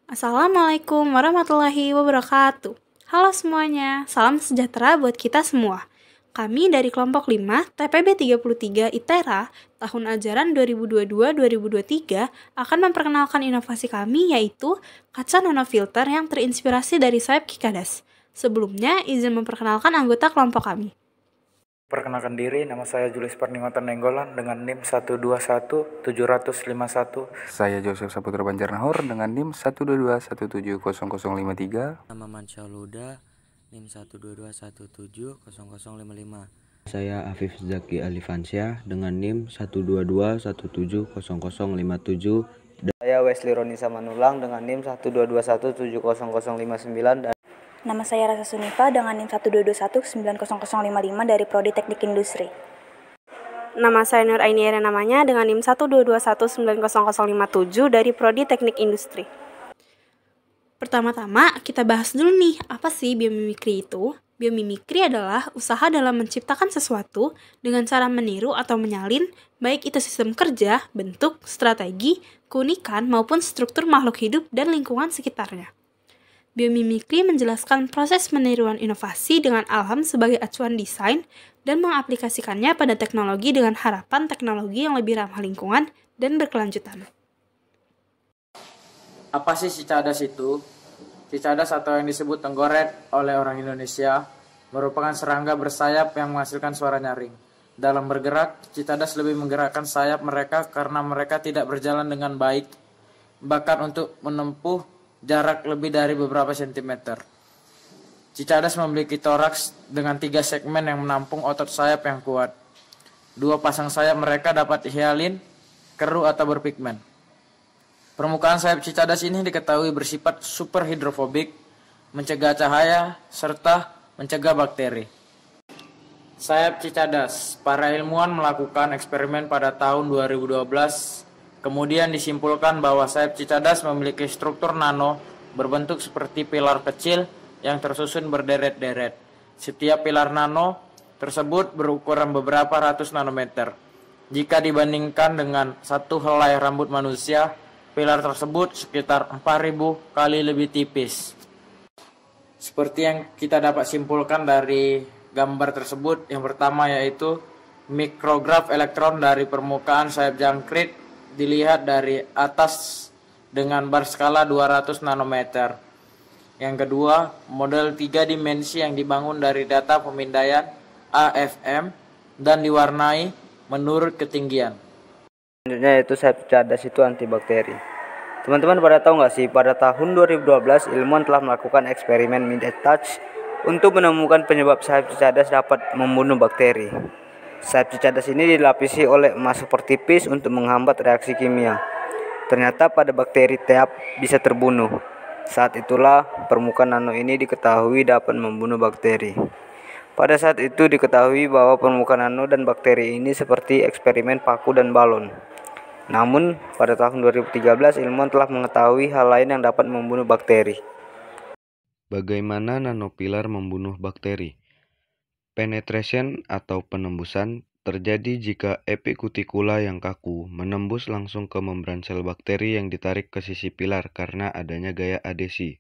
Assalamualaikum warahmatullahi wabarakatuh. Halo semuanya, salam sejahtera buat kita semua. Kami dari kelompok 5 TPB 33 ITERA tahun ajaran 2022-2023 akan memperkenalkan inovasi kami yaitu kaca nanofilter yang terinspirasi dari sayap Kikadas. Sebelumnya, izin memperkenalkan anggota kelompok kami. Perkenalkan diri, nama saya Julius Perninggotan Nenggolan dengan NIM 121-751. Saya Joseph Saputra Banjarnahor dengan NIM 122170053. Nama Mansyaluda NIM 122170055. Saya Afif Zaki Alifansyah dengan NIM 122170057. Saya Wesley Ronisa Manulang dengan NIM 122170059 dan nama saya Rasa Sunifa dengan NIM 122190055 dari Prodi Teknik Industri. Nama saya Nur Ainiera namanya dengan NIM 122190057 dari Prodi Teknik Industri. Pertama-tama kita bahas dulu nih, apa sih biomimikri itu? Biomimikri adalah usaha dalam menciptakan sesuatu dengan cara meniru atau menyalin, baik itu sistem kerja, bentuk, strategi, keunikan, maupun struktur makhluk hidup dan lingkungan sekitarnya. Biomimikri menjelaskan proses peniruan inovasi dengan alam sebagai acuan desain dan mengaplikasikannya pada teknologi dengan harapan teknologi yang lebih ramah lingkungan dan berkelanjutan. Apa sih Cicadas itu? Cicadas atau yang disebut tenggoret oleh orang Indonesia merupakan serangga bersayap yang menghasilkan suara nyaring. Dalam bergerak, Cicadas lebih menggerakkan sayap mereka karena mereka tidak berjalan dengan baik, bahkan untuk menempuh jarak lebih dari beberapa sentimeter. Cicadas memiliki toraks dengan 3 segmen yang menampung otot sayap yang kuat. 2 pasang sayap mereka dapat hialin, keruh atau berpigmen. Permukaan sayap Cicadas ini diketahui bersifat super hidrofobik, mencegah cahaya, serta mencegah bakteri. Sayap Cicadas, para ilmuwan melakukan eksperimen pada tahun 2012. Kemudian disimpulkan bahwa sayap Cicadas memiliki struktur nano berbentuk seperti pilar kecil yang tersusun berderet-deret. Setiap pilar nano tersebut berukuran beberapa ratus nanometer. Jika dibandingkan dengan satu helai rambut manusia, pilar tersebut sekitar 4.000 kali lebih tipis. Seperti yang kita dapat simpulkan dari gambar tersebut, yang pertama yaitu mikrograf elektron dari permukaan sayap jangkrik dilihat dari atas dengan bar skala 200 nanometer. Yang kedua, model 3 dimensi yang dibangun dari data pemindaian AFM dan diwarnai menurut ketinggian. selanjutnya yaitu sayap Cicadas itu antibakteri. Teman-teman pada tahu nggak sih, pada tahun 2012 ilmuwan telah melakukan eksperimen Mid-Touch untuk menemukan penyebab sayap Cicadas dapat membunuh bakteri. Sayap Cicadas ini dilapisi oleh emas super tipis untuk menghambat reaksi kimia. Ternyata pada bakteri TEAP bisa terbunuh. Saat itulah permukaan nano ini diketahui dapat membunuh bakteri. Pada saat itu diketahui bahwa permukaan nano dan bakteri ini seperti eksperimen paku dan balon. Namun pada tahun 2013 ilmuwan telah mengetahui hal lain yang dapat membunuh bakteri. Bagaimana nanopilar membunuh bakteri? Penetration atau penembusan terjadi jika epikutikula yang kaku menembus langsung ke membran sel bakteri yang ditarik ke sisi pilar karena adanya gaya adesi.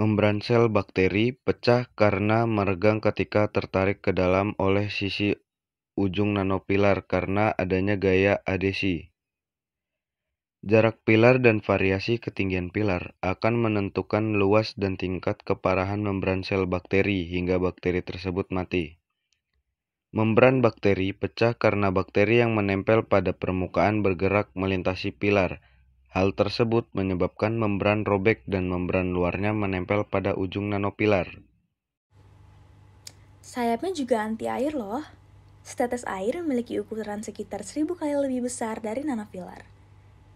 Membran sel bakteri pecah karena meregang ketika tertarik ke dalam oleh sisi ujung nanopilar karena adanya gaya adesi. Jarak pilar dan variasi ketinggian pilar akan menentukan luas dan tingkat keparahan membran sel bakteri hingga bakteri tersebut mati. Membran bakteri pecah karena bakteri yang menempel pada permukaan bergerak melintasi pilar. Hal tersebut menyebabkan membran robek dan membran luarnya menempel pada ujung nanopilar. Sayapnya juga anti air loh. Setetes air memiliki ukuran sekitar 1000 kali lebih besar dari nanopilar.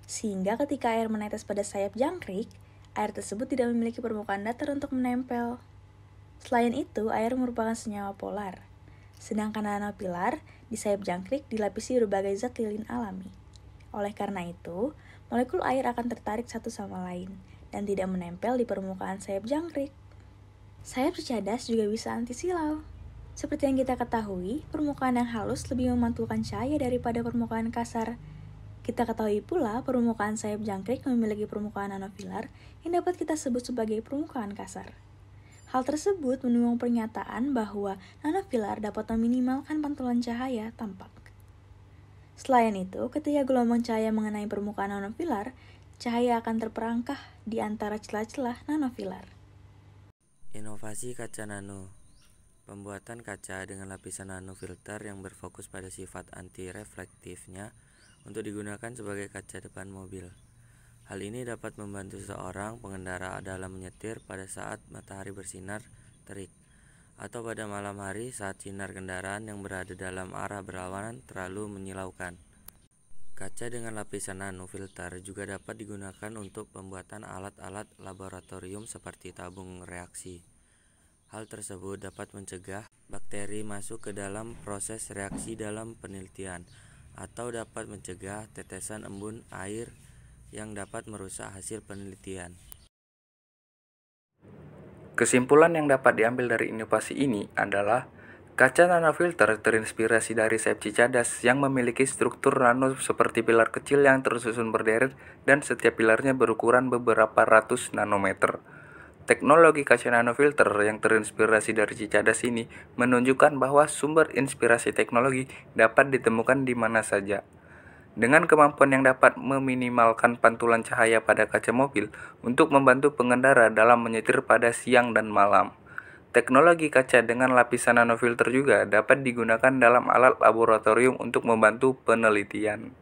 Sehingga ketika air menetes pada sayap jangkrik, air tersebut tidak memiliki permukaan datar untuk menempel. Selain itu, air merupakan senyawa polar. Sedangkan nanopilar di sayap jangkrik dilapisi berbagai zat lilin alami. Oleh karena itu, molekul air akan tertarik satu sama lain dan tidak menempel di permukaan sayap jangkrik. Sayap Cicadas juga bisa anti silau. Seperti yang kita ketahui, permukaan yang halus lebih memantulkan cahaya daripada permukaan kasar. Kita ketahui pula permukaan sayap jangkrik memiliki permukaan nanofilar yang dapat kita sebut sebagai permukaan kasar. Hal tersebut mendukung pernyataan bahwa nanofilar dapat meminimalkan pantulan cahaya tampak. Selain itu, ketika gelombang cahaya mengenai permukaan nanofilar, cahaya akan terperangkap di antara celah-celah nanofilar. Inovasi kaca nano. Pembuatan kaca dengan lapisan nanofilter yang berfokus pada sifat anti-reflektifnya untuk digunakan sebagai kaca depan mobil. Hal ini dapat membantu seorang pengendara dalam menyetir pada saat matahari bersinar terik, atau pada malam hari saat sinar kendaraan yang berada dalam arah berlawanan terlalu menyilaukan. Kaca dengan lapisan nanofilter juga dapat digunakan untuk pembuatan alat-alat laboratorium seperti tabung reaksi. Hal tersebut dapat mencegah bakteri masuk ke dalam proses reaksi dalam penelitian, atau dapat mencegah tetesan embun air yang dapat merusak hasil penelitian. Kesimpulan yang dapat diambil dari inovasi ini adalah kaca nanofilter terinspirasi dari sayap Cicadas yang memiliki struktur nano seperti pilar kecil yang tersusun berderet dan setiap pilarnya berukuran beberapa ratus nanometer. Teknologi kaca nanofilter yang terinspirasi dari Cicadas ini menunjukkan bahwa sumber inspirasi teknologi dapat ditemukan di mana saja. Dengan kemampuan yang dapat meminimalkan pantulan cahaya pada kaca mobil untuk membantu pengendara dalam menyetir pada siang dan malam. Teknologi kaca dengan lapisan nanofilter juga dapat digunakan dalam alat laboratorium untuk membantu penelitian.